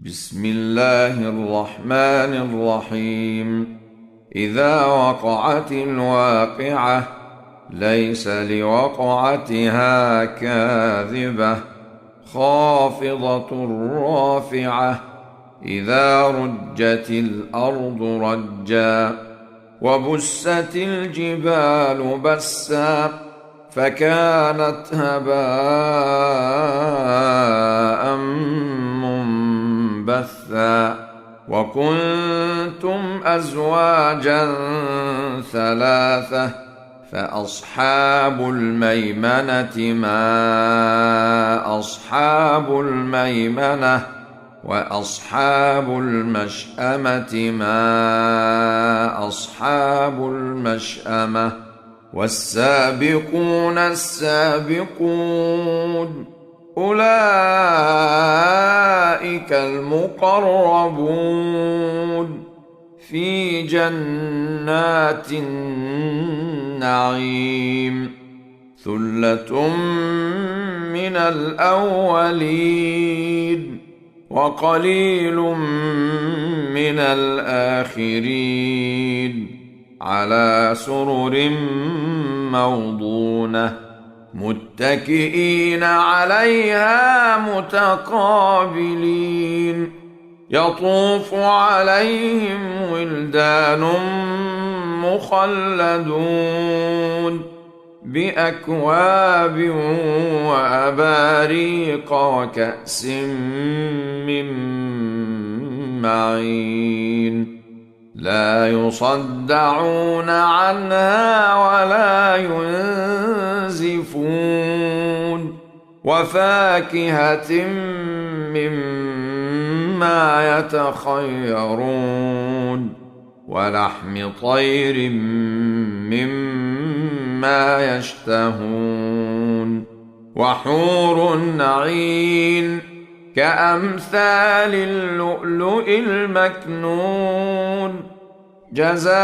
بسم الله الرحمن الرحيم. إذا وقعت الواقعة ليس لوقعتها كاذبة خافضة رافعة إذا رجت الأرض رجا وبست الجبال بسا فكانت هباء منبثا وكنتم أزواجا ثلاثة فأصحاب الميمنة ما أصحاب الميمنة وأصحاب المشأمة ما أصحاب المشأمة والسابقون السابقون أولئك المقربون في جنات النعيم ثلة من الأولين وقليل من الآخرين على سرر موضونة متكئين عليها متقابلين يطوف عليهم ولدان مخلدون بأكواب وأباريق وكأس من معين لا يصدعون عنها ولا ينزفون وفاكهة مما يتخيرون ولحم طير مما يشتهون وحور عين كأمثال اللؤلؤ المكنون جزاء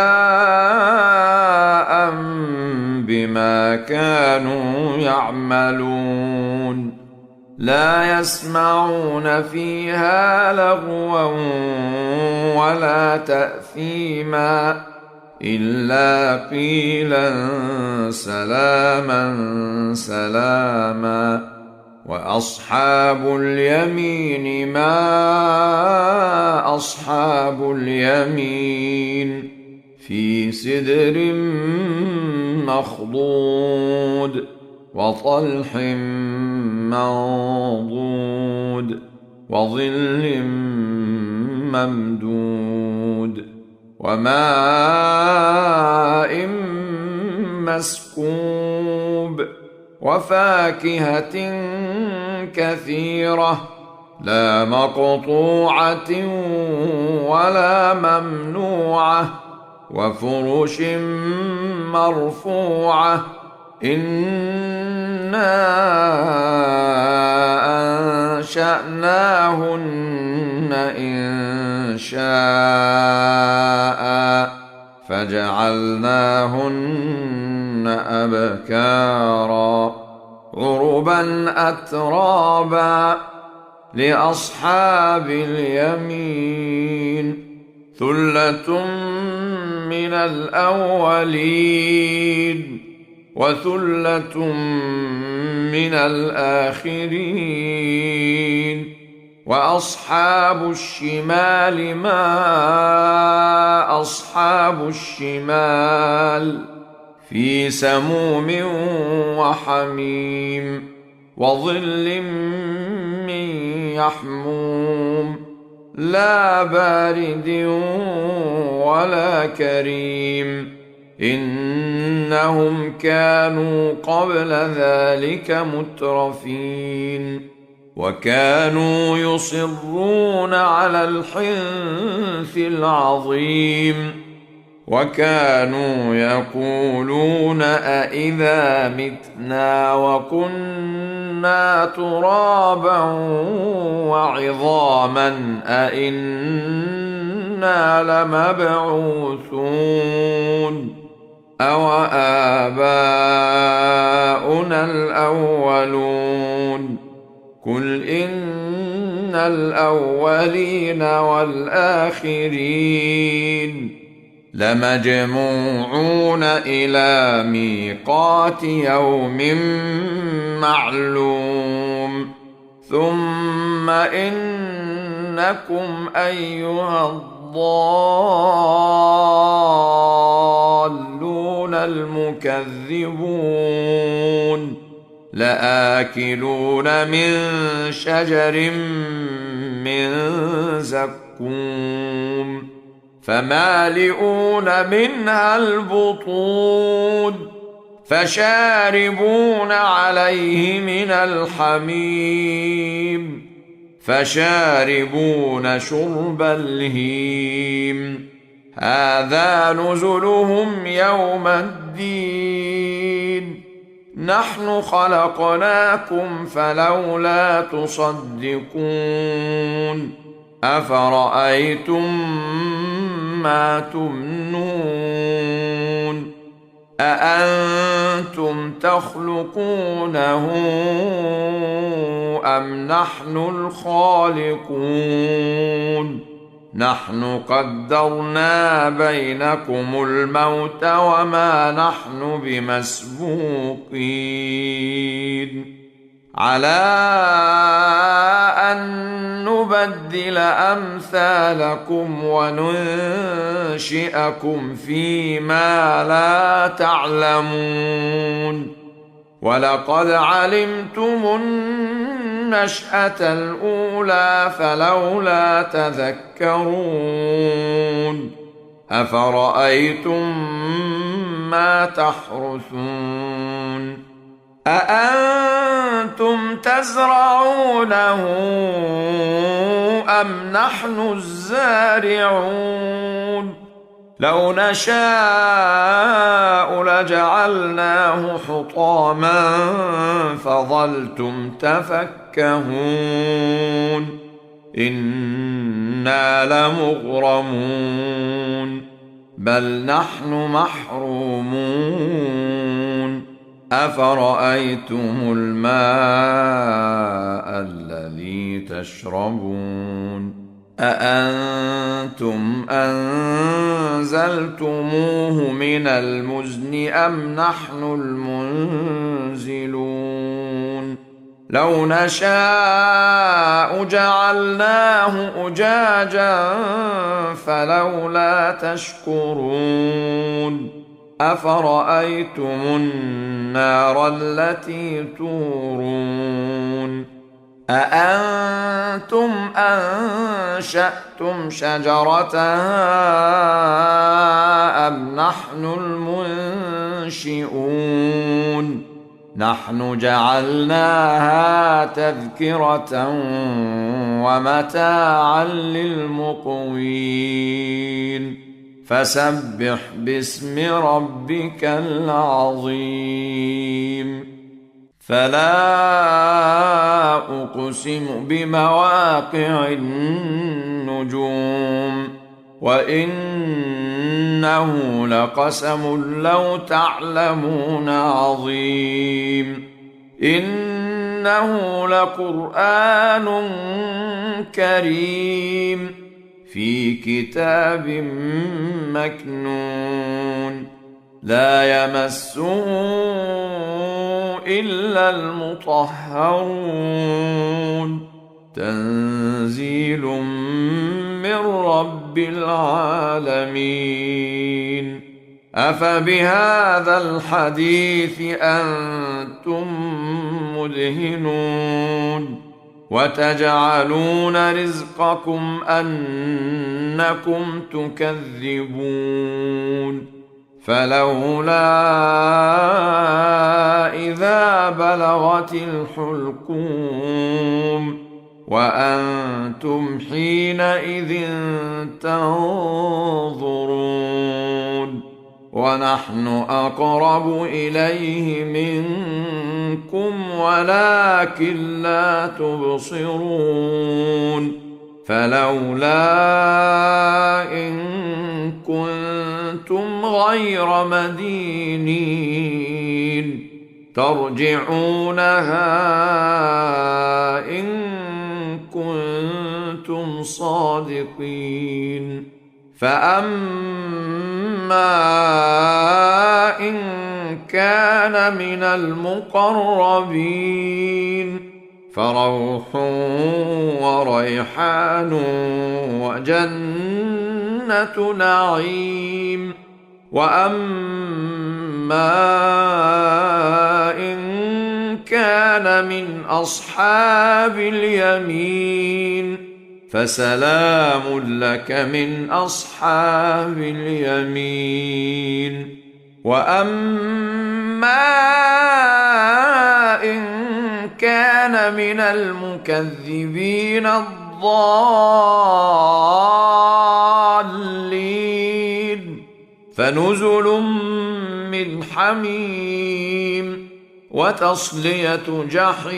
بما كانوا يعملون لا يسمعون فيها لغوا ولا تأثيما إلا قيلا سلاما سلاما وأصحاب اليمين ما أصحاب اليمين في سدر مخضود وطلح منضود وظل ممدود وماء مسكوب وفاكهة كثيرة لا مقطوعة ولا ممنوعة وفرش مرفوعة إنا أنشأناهن إن شاء فجعلناهن أبكارا عربا أترابا لأصحاب اليمين ثلة من الأولين وثلة من الآخرين وأصحاب الشمال ما أصحاب الشمال في سموم وحميم وظل من يحموم لا بارد ولا كريم إنهم كانوا قبل ذلك مترفين وكانوا يصرون على الحنث العظيم وكانوا يقولون أإذا متنا وكنا ترابا وعظاما أإنا لمبعوثون أو آباؤنا الأولون قل إن الأولين والآخرين لمجموعون إلى ميقات يوم معلوم ثم إنكم أيها الضالون المكذبون لآكلون من شجر من زقوم فمالئون منها البطون فشاربون عليه من الحميم فشاربون شرب الهيم هذا نزلهم يوم الدين نحن خلقناكم فلولا تصدقون أفرأيتم ما تمنون أأنتم تخلقونه أم نحن الخالقون نحن قدرنا بينكم الموت وما نحن بمسبوقين على أن نبدل أمثالكم وننشئكم فيما لا تعلمون ولقد علمتم النشأة الأولى فلولا تذكرون أفرأيتم ما تحرثون أأنتم تزرعونه أم نحن الزارعون لو نشاء لجعلناه حطاما فظلتم تفكهون إنا لمغرمون بل نحن محرومون أفرأيتم الماء الذي تشربون أأنتم أنزلتموه من المزن أم نحن المنزلون لو نشاء جعلناه أجاجا فلولا تشكرون أفرأيتم النار التي تورون أأنتم أنشأتم شجرتها أم نحن المنشئون نحن جعلناها تذكرة ومتاعا للمقوين فسبح باسم ربك العظيم فلا أقسم بمواقع النجوم وإنه لقسم لو تعلمون عظيم إنه لقرآن كريم في كتاب مكنون لا يمسه إلا المطهرون تنزيل من رب العالمين أفبهذا الحديث أنتم مدهنون وتجعلون رزقكم أنكم تكذبون فلولا إذا بلغت الحلقوم وأنتم حينئذ تنظرون ونحن أقرب إليه منكم ولكن لا تبصرون فلولا إن كنتم غير مدينين ترجعونها إن كنتم صادقين. فأما إن كان من المقربين فروح وريحان وجنة نعيم. وأما إن كان من أصحاب اليمين فسلام لك من أصحاب اليمين. وأما إن كان من المكذبين الضالين فنزل من حميم وتصلية جحيم.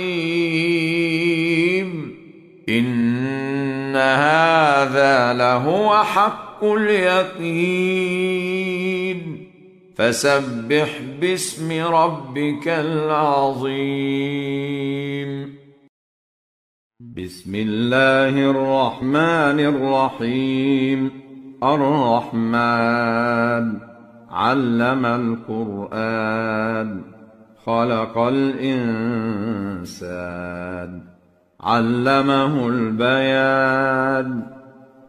إن هذا لهو حق اليقين. فسبح باسم ربك العظيم. بسم الله الرحمن الرحيم. الرحمن علم القرآن خلق الإنسان علمه البيان.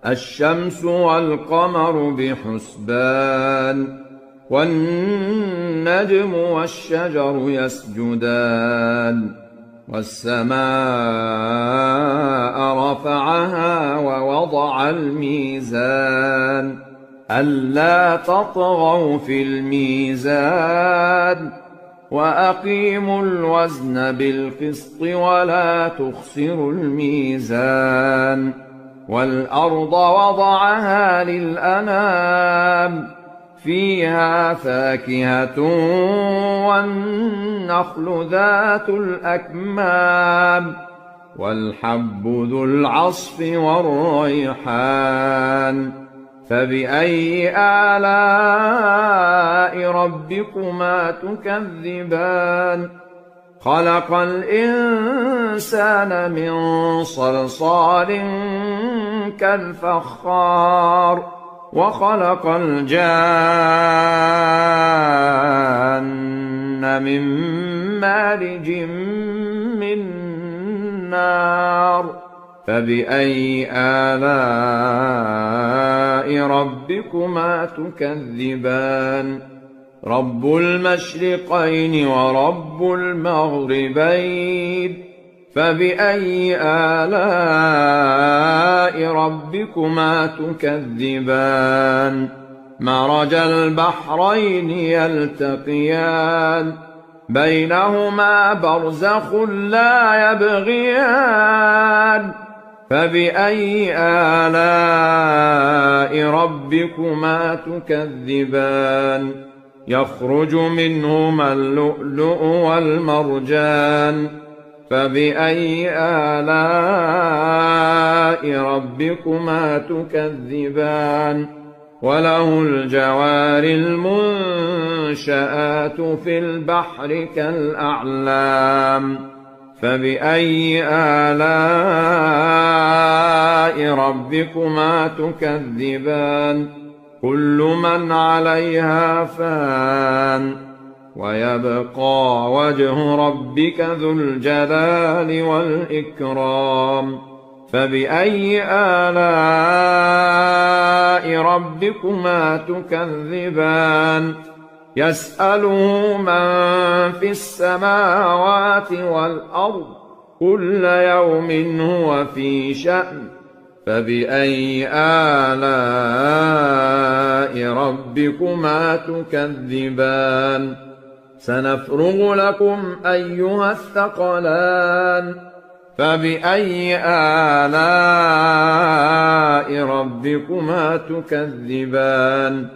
الشمس والقمر بحسبان والنجم والشجر يسجدان. والسماء رفعها ووضع الميزان ألا تطغوا في الميزان وأقيموا الوزن بالقسط ولا تخسروا الميزان. والأرض وضعها للأنام فيها فاكهة والنخل ذات الأكمام والحب ذو العصف والريحان. فبأي آلاء ربكما تكذبان؟ خلق الإنسان من صلصال كالفخار وخلق الجان من مارج من نار. فبأي آلاء ربكما تكذبان؟ رب المشرقين ورب المغربين. فبأي آلاء ربكما تكذبان؟ مرج البحرين يلتقيان بينهما برزخ لا يبغيان. فبأي آلاء ربكما تكذبان؟ يخرج منهما اللؤلؤ والمرجان. فبأي آلاء ربكما تكذبان؟ وله الجوار المنشآت في البحر كالأعلام. فبأي آلاء ربكما تكذبان؟ كل من عليها فان ويبقى وجه ربك ذو الجلال والإكرام. فبأي آلاء ربكما تكذبان؟ يسأله من في السماوات والأرض كل يوم هو في شأن. فبأي آلاء ربكما تكذبان؟ سنفرغ لكم أيها الثقلان. فبأي آلاء ربكما تكذبان؟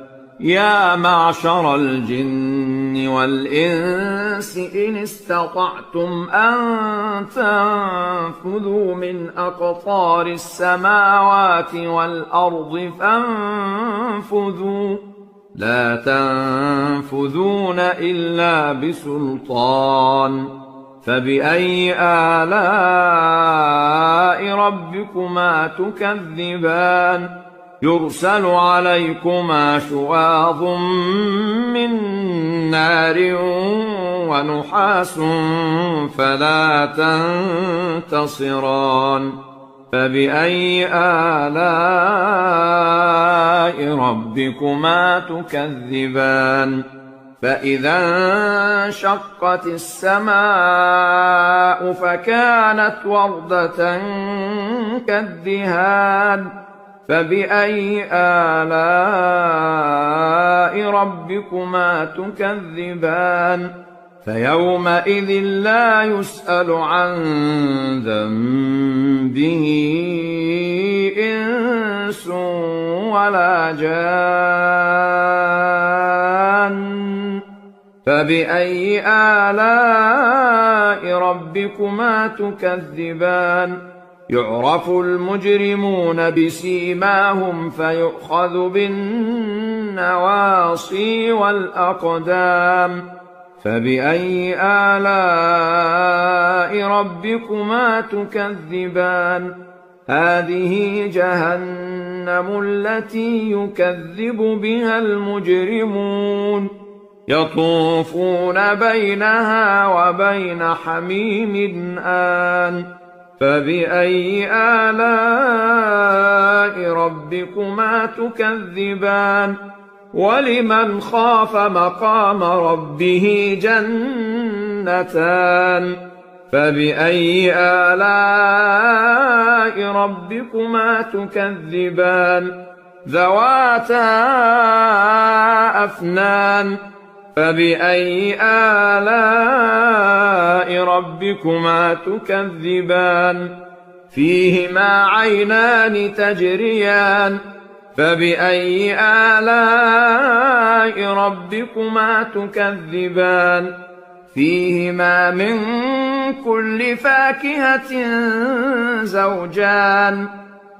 يا معشر الجن والإنس إن استطعتم أن تنفذوا من أقطار السماوات والأرض فانفذوا لا تنفذون إلا بسلطان. فبأي آلاء ربكما تكذبان يرسل عليكما شواظ من نار ونحاس فلا تنتصران فبأي آلاء ربكما تكذبان فإذا انشقت السماء فكانت وردة كالدهان فبأي آلاء ربكما تكذبان فيومئذ لا يسأل عن ذنبه إنس ولا جان فبأي آلاء ربكما تكذبان يعرف المجرمون بسيماهم فيؤخذ بالنواصي والأقدام فبأي آلاء ربكما تكذبان هذه جهنم التي يكذب بها المجرمون يطوفون بينها وبين حميم آن فبأي آلاء ربكما تكذبان ولمن خاف مقام ربه جنتان فبأي آلاء ربكما تكذبان ذواتا أفنان فبأي آلاء ربكما تكذبان فيهما عينان تجريان فبأي آلاء ربكما تكذبان فيهما من كل فاكهة زوجان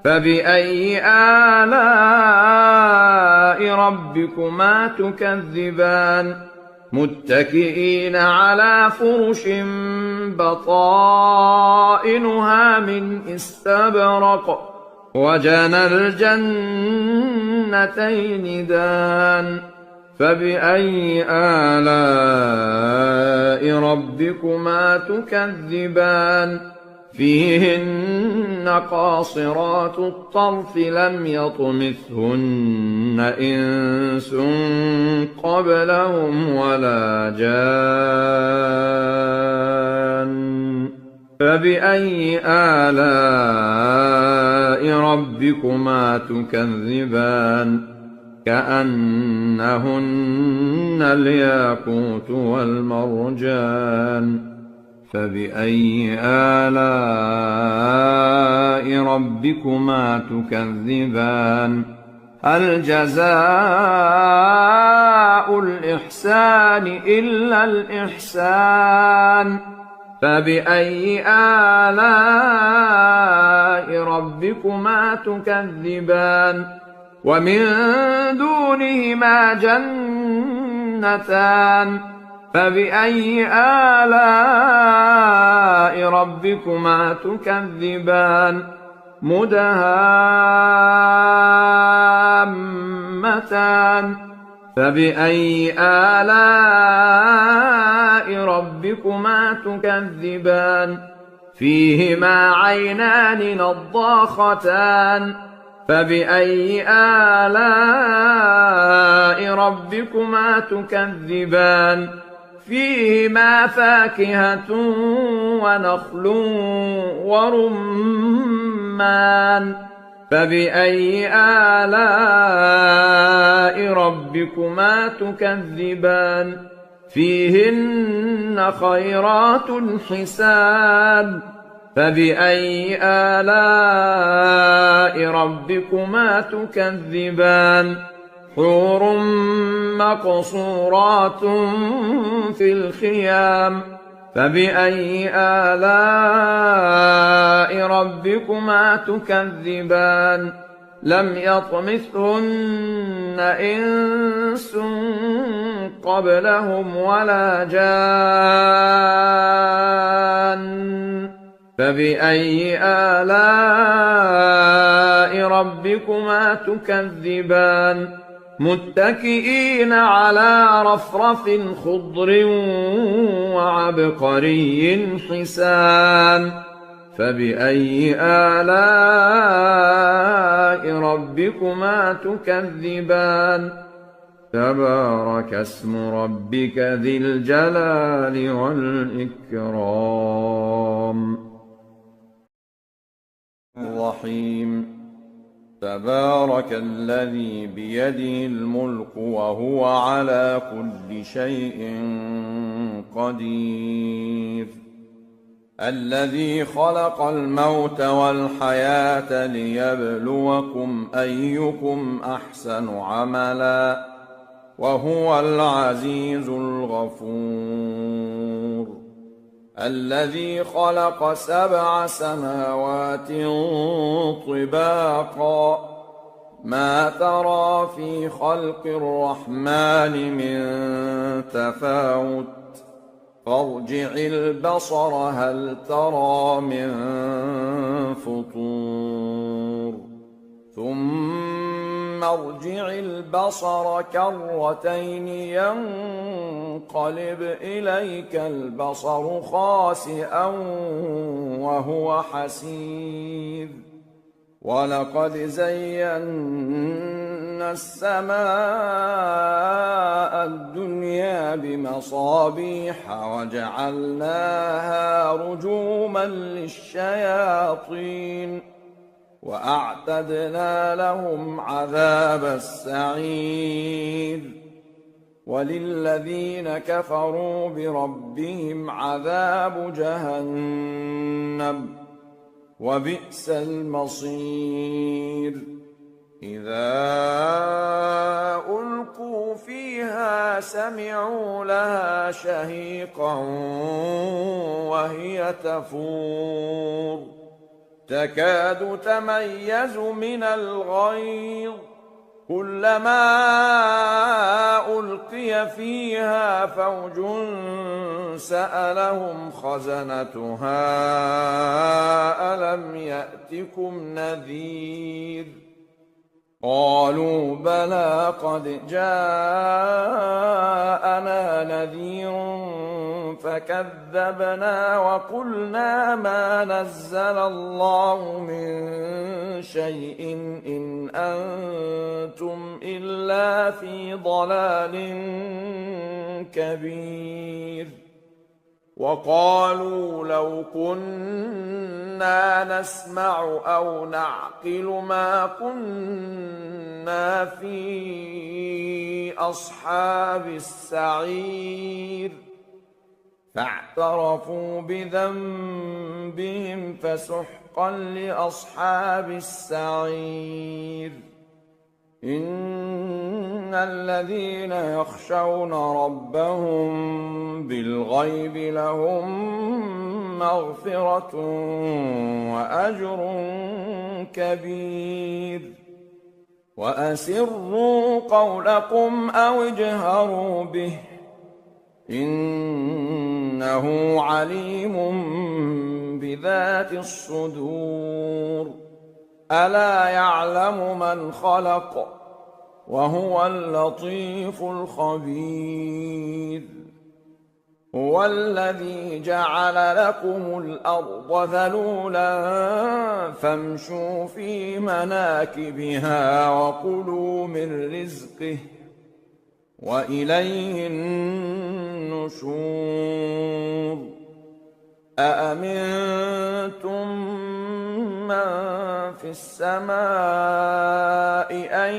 فبأي آلاء ربكما تكذبان متكئين على فرش بطائنها من استبرق وجنى الجنتين دان فبأي آلاء ربكما تكذبان فيهن قاصرات الطرف لم يطمثهن إنس قبلهم ولا جان فبأي آلاء ربكما تكذبان كأنهن الياقوت والمرجان فبأي آلاء ربكما تكذبان هل جزاء الإحسان إلا الإحسان فبأي آلاء ربكما تكذبان ومن دونهما جنتان فبأي آلاء ربكما تكذبان مدهامتان فبأي آلاء ربكما تكذبان فيهما عينان نضاختان فبأي آلاء ربكما تكذبان فيهما فاكهة ونخل ورمان فبأي آلاء ربكما تكذبان فيهن خيرات حسان فبأي آلاء ربكما تكذبان حور مقصورات في الخيام فبأي آلاء ربكما تكذبان لم يطمثهن إنس قبلهم ولا جان فبأي آلاء ربكما تكذبان متكئين على رفرف خضر وعبقري حسان فبأي آلاء ربكما تكذبان تبارك اسم ربك ذي الجلال والإكرام الرحيم تبارك الذي بيده الملك وهو على كل شيء قدير الذي خلق الموت والحياة ليبلوكم أيكم أحسن عملا وهو العزيز الغفور الذي خلق 7 سماوات طباقا ما ترى في خلق الرحمن من تفاوت فارجع البصر هل ترى من فطور ثم ارجع البصر كرتين ينقلب إليك البصر خاسئا وهو حسير ولقد زينا السماء الدنيا بمصابيح وجعلناها رجوما للشياطين وأعتدنا لهم عذاب السعير وللذين كفروا بربهم عذاب جهنم وبئس المصير إذا ألقوا فيها سمعوا لها شهيقا وهي تفور تكاد تميز من الغيظ كلما ألقي فيها فوج سألهم خزنتها ألم يأتكم نذير قالوا بلى قد جاءنا نذير فكذبنا وقلنا ما نزل الله من شيء إن أنتم إلا في ضلال كبير وقالوا لو كنا نسمع أو نعقل ما كنا في أصحاب السعير فاعترفوا بذنبهم فسحقا لأصحاب السعير إن الذين يخشون ربهم بالغيب لهم مغفرة وأجر كبير وأسروا قولكم أو اجهروا به إنه عليم بذات الصدور ألا يعلم من خلق وهو اللطيف الخبير هو الذي جعل لكم الأرض ذلولا فامشوا في مناكبها وكلوا من رزقه وإليه النشور أأمنتم من في السماء أن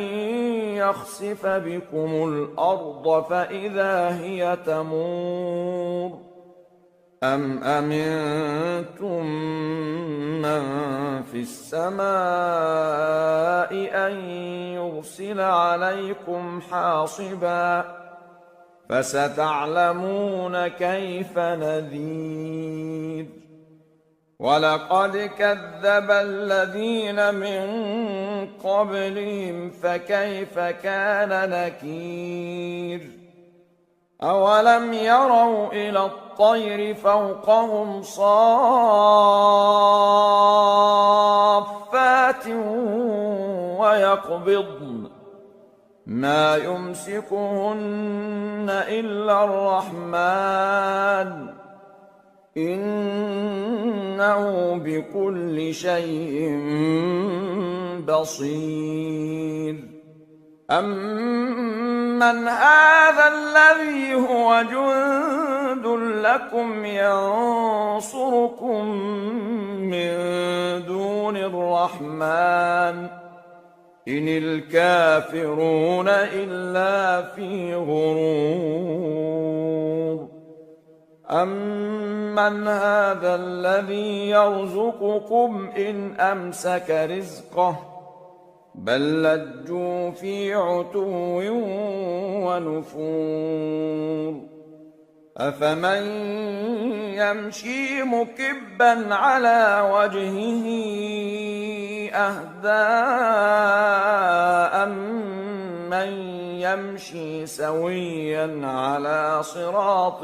يخسف بكم الأرض فإذا هي تمور أم أمنتم من في السماء أن يرسل عليكم حاصبا فستعلمون كيف نذير ولقد كذب الذين من قبلهم فكيف كان نكير أولم يروا إلى الطير فوقهم صافات ويقبضن ما يمسكهن إلا الرحمن إنه بكل شيء بصير أمن هذا الذي هو جند لكم ينصركم من دون الرحمن إن الكافرون إلا في غرور أمن هذا الذي يرزقكم إن أمسك رزقه بل لجوا في عتو ونفور أفمن يمشي مكبا على وجهه أهدى أمن يمشي سويا على صراط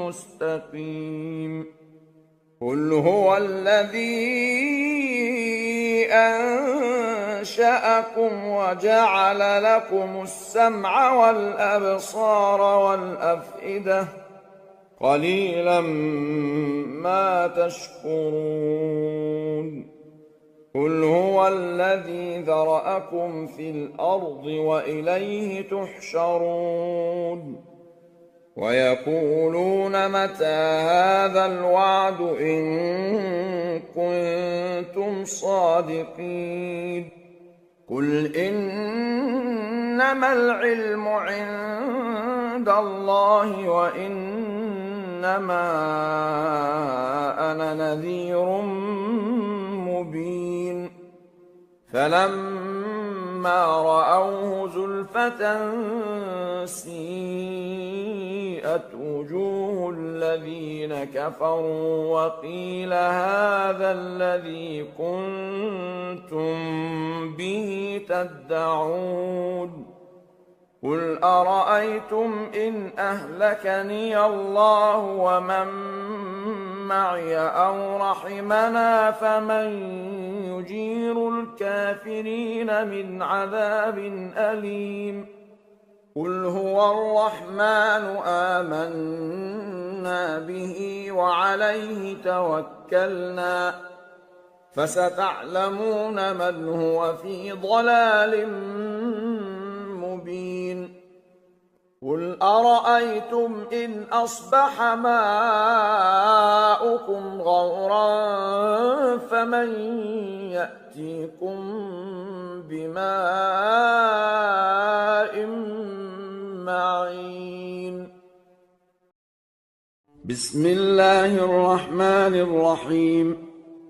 مستقيم قل هو الذي أنشأكم وجعل لكم السمع والأبصار والأفئدة قليلا ما تشكرون قل هو الذي ذرأكم في الأرض وإليه تحشرون ويقولون متى هذا الوعد إن كنتم صادقين قل إنما العلم عند الله وإنما أنا نذير مبين فلما رأوه زلفة سيئت وجوه الذين كفروا وقيل هذا الذي كنتم به تدعون قل أرأيتم إن أهلكني الله ومن معي أو رحمنا فمن يجير الكافرين من عذاب أليم قل هو الرحمن آمنا به وعليه توكلنا فستعلمون من هو في ضلال مبين قل أرأيتم إن أصبح ماؤكم غورا فمن يأتيكم بماء معين بسم الله الرحمن الرحيم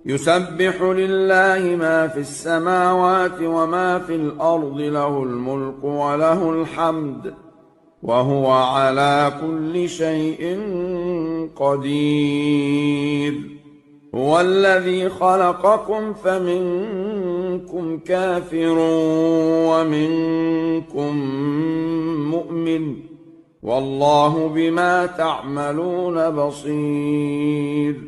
يسبح لله ما في السماوات وما في الأرض له الملك وله الحمد وهو على كل شيء قدير هو الذي خلقكم فمنكم كافر ومنكم مؤمن والله بما تعملون بصير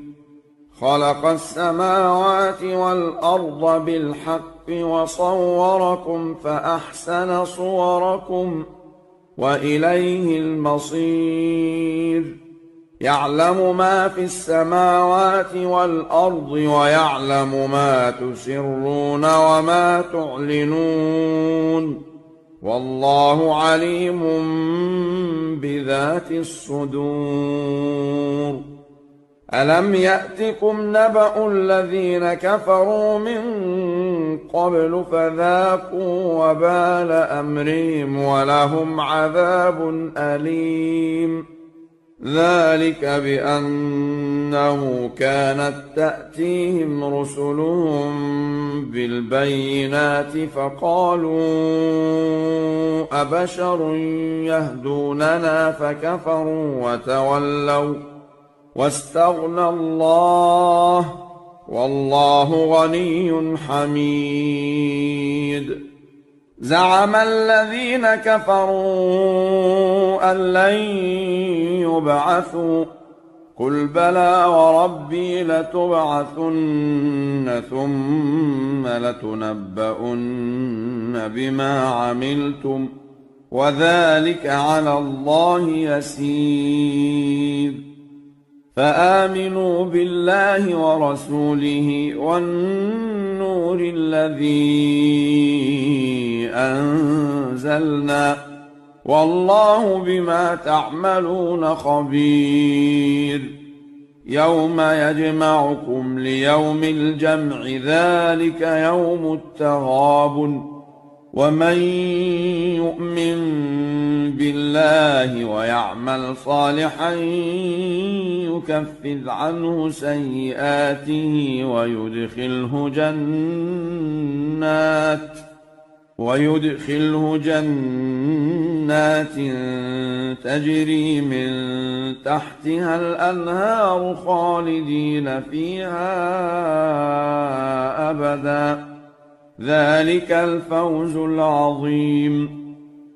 خلق السماوات والأرض بالحق وصوركم فأحسن صوركم وإليه المصير يعلم ما في السماوات والأرض ويعلم ما تسرون وما تعلنون والله عليم بذات الصدور ألم يأتكم نبأ الذين كفروا من قبل فذاقوا وبال أمرهم ولهم عذاب أليم ذلك بأنه كانت تأتيهم رسلهم بالبينات فقالوا أبشر يهدوننا فكفروا وتولوا واستغنى الله والله غني حميد. زعم الذين كفروا أن لن يبعثوا قل بلى وربي لتبعثن ثم لتنبؤن بما عملتم وذلك على الله يسير. فآمنوا بالله ورسوله والنور الذي أنزلنا والله بما تعملون خبير. يوم يجمعكم ليوم الجمع ذلك يوم التغابن. ومن يؤمن بالله ويعمل صالحا يكفر عنه سيئاته ويدخله جنات تجري من تحتها الأنهار خالدين فيها أبدا ذلك الفوز العظيم.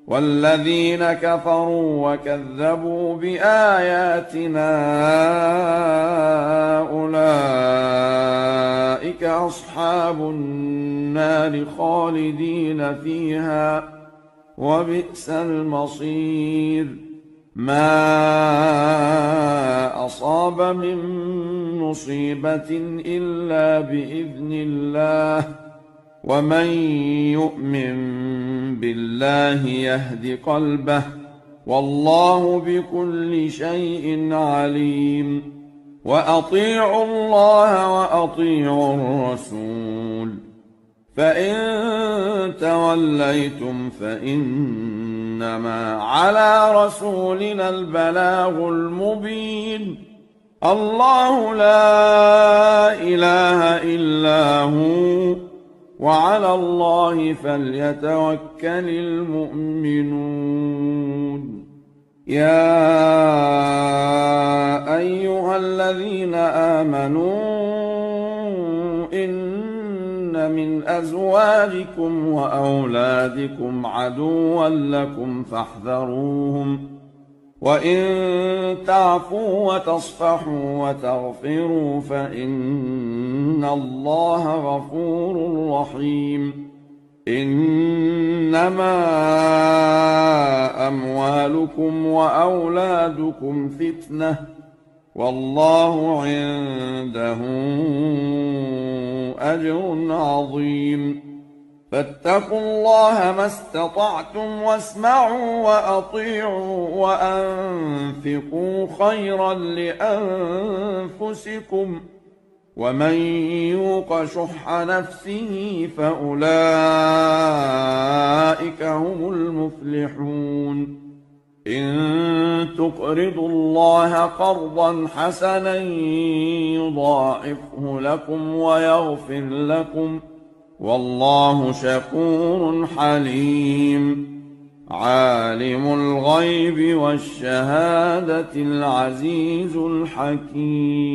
والذين كفروا وكذبوا بآياتنا أولئك أصحاب النار خالدين فيها وبئس المصير. ما أصاب من مصيبة إلا بإذن الله ومن يؤمن بالله يهد قلبه والله بكل شيء عليم. وأطيعوا الله وأطيعوا الرسول فإن توليتم فإنما على رسولنا البلاغ المبين. الله لا إله إلا هو وعلى الله فليتوكل المؤمنون. يا أيها الذين آمنوا إن من أزواجكم وأولادكم عدوا لكم فاحذروهم وإن تعفوا وتصفحوا وتغفروا فإن الله غفور رحيم. إنما أموالكم وأولادكم فتنة والله عنده أجر عظيم. فاتقوا الله ما استطعتم واسمعوا وأطيعوا وأنفقوا خيرا لأنفسكم ومن يوق شح نفسه فأولئك هم المفلحون. إن تقرضوا الله قرضا حسنا يضاعفه لكم ويغفر لكم والله شكور حليم. عالم الغيب والشهادة العزيز الحكيم.